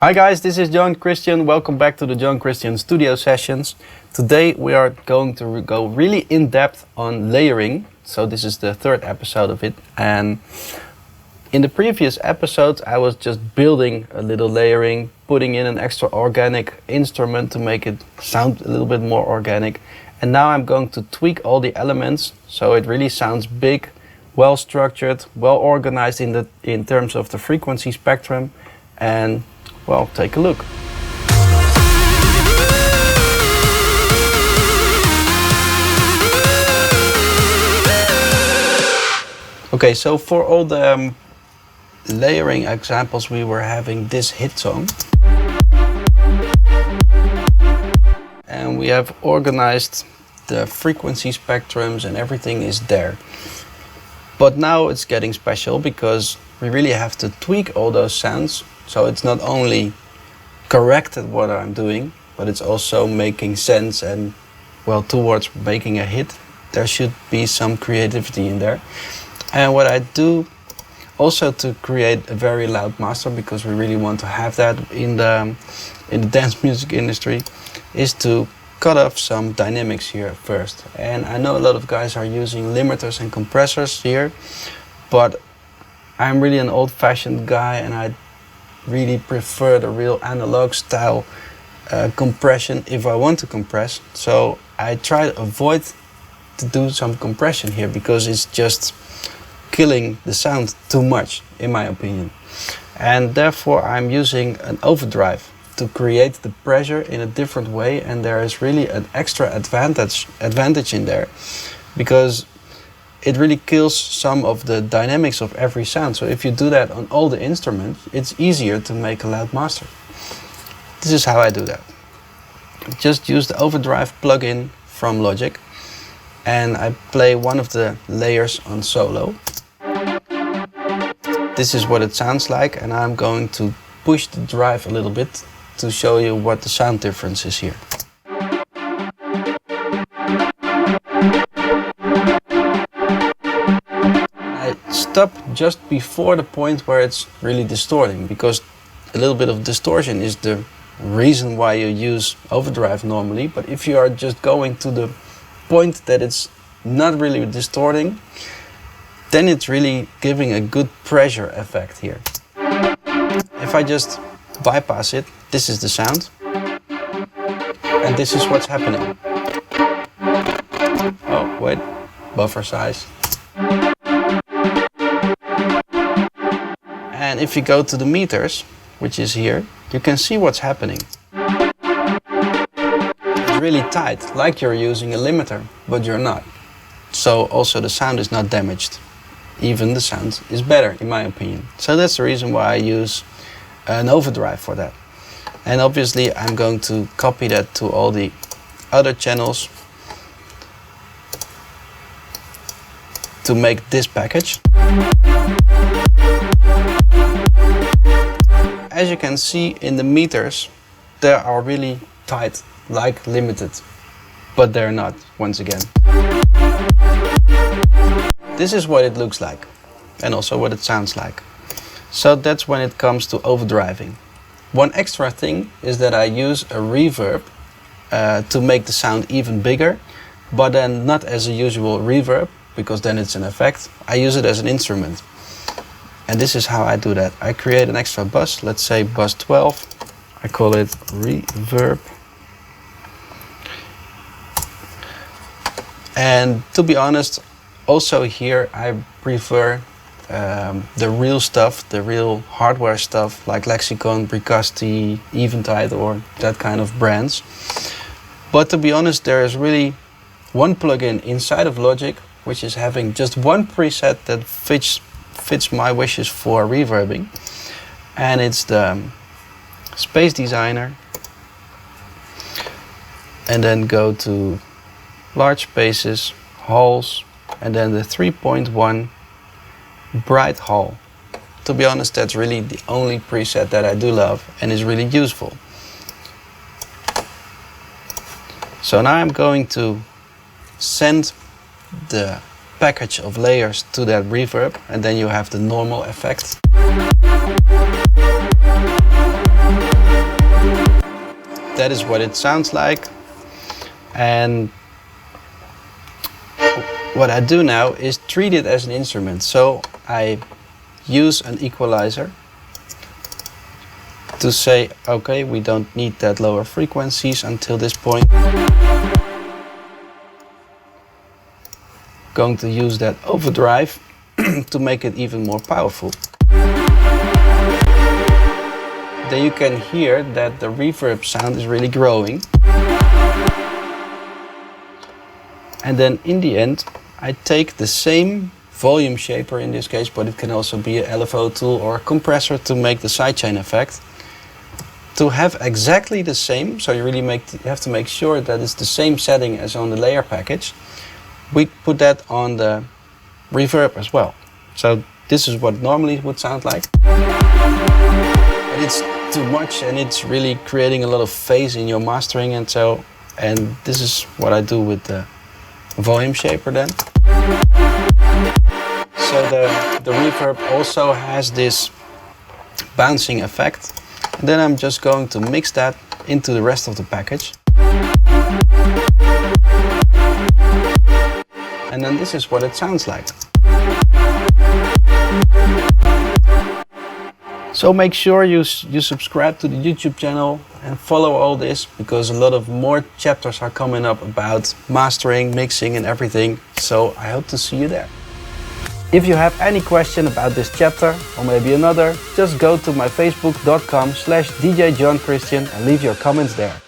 Hi guys, this is John Christian. Welcome back to the John Christian Studio Sessions. Today we are going to go really in depth on layering. So this is the third episode of it. And in the previous episodes I was just building a little layering, putting in an extra organic instrument to make it sound a little bit more organic. And now I'm going to tweak all the elements so it really sounds big, well structured, well organized in terms of the frequency spectrum. And well, take a look. Okay, so for all the layering examples we were having this hit song. And we have organized the frequency spectrums and everything is there. But now it's getting special because we really have to tweak all those sounds. So it's not only correct at what I'm doing, but it's also making sense and, well, towards making a hit. There should be some creativity in there. And what I do also to create a very loud master, because we really want to have that in the dance music industry, is to cut off some dynamics here first. And I know a lot of guys are using limiters and compressors here, but I'm really an old-fashioned guy and I really prefer the real analog style compression if I want to compress. So I try to avoid to do some compression here because it's just killing the sound too much, in my opinion. And therefore I'm using an overdrive to create the pressure in a different way, and there is really an extra advantage in there because it really kills some of the dynamics of every sound. So if you do that on all the instruments, it's easier to make a loud master. This is how I do that. Just use the overdrive plugin from Logic and I play one of the layers on solo. This is what it sounds like, and I'm going to push the drive a little bit to show you what the sound difference is here. Stop just before the point where it's really distorting, because a little bit of distortion is the reason why you use overdrive normally. But if you are just going to the point that it's not really distorting, then it's really giving a good pressure effect here. If I just bypass it, this is the sound and this is what's happening. Oh wait, buffer size. And if you go to the meters, which is here, you can see what's happening. It's really tight, like you're using a limiter, but you're not. So also the sound is not damaged. Even the sound is better, in my opinion. So that's the reason why I use an overdrive for that. And obviously I'm going to copy that to all the other channels to make this package. As you can see in the meters, they are really tight, like limited, but they're not, once again. This is what it looks like, and also what it sounds like. So that's when it comes to overdriving. One extra thing is that I use a reverb to make the sound even bigger, but then not as a usual reverb, because then it's an effect. I use it as an instrument. And this is how I do that. I create an extra bus, let's say bus 12. I call it reverb. And to be honest, also here I prefer the real stuff, the real hardware stuff like Lexicon, Bricasti, Eventide or that kind of brands. But to be honest, there is really one plugin inside of Logic which is having just one preset that fits my wishes for reverbing, and it's the Space Designer, and then go to large spaces, halls, and then the 3.1 bright hall. To be honest, that's really the only preset that I do love and is really useful. So now I'm going to send the package of layers to that reverb, and then you have the normal effect. that is what it sounds like. And what I do now is treat it as an instrument. So I use an equalizer to say, okay, we don't need that lower frequencies until this point. Going to use that overdrive to make it even more powerful. Then you can hear that the reverb sound is really growing. And then in the end, I take the same volume shaper in this case, but it can also be an LFO tool or a compressor to make the sidechain effect. To have exactly the same, so you really have to make sure that it's the same setting as on the layer package. We put that on the reverb as well. So this is what normally it would sound like. But it's too much and it's really creating a lot of phase in your mastering, and this is what I do with the volume shaper then. So the reverb also has this bouncing effect. And then I'm just going to mix that into the rest of the package. And then this is what it sounds like. So make sure you subscribe to the YouTube channel and follow all this, because a lot of more chapters are coming up about mastering, mixing and everything. So I hope to see you there. If you have any question about this chapter or maybe another, just go to my facebook.com/DJ John Christian and leave your comments there.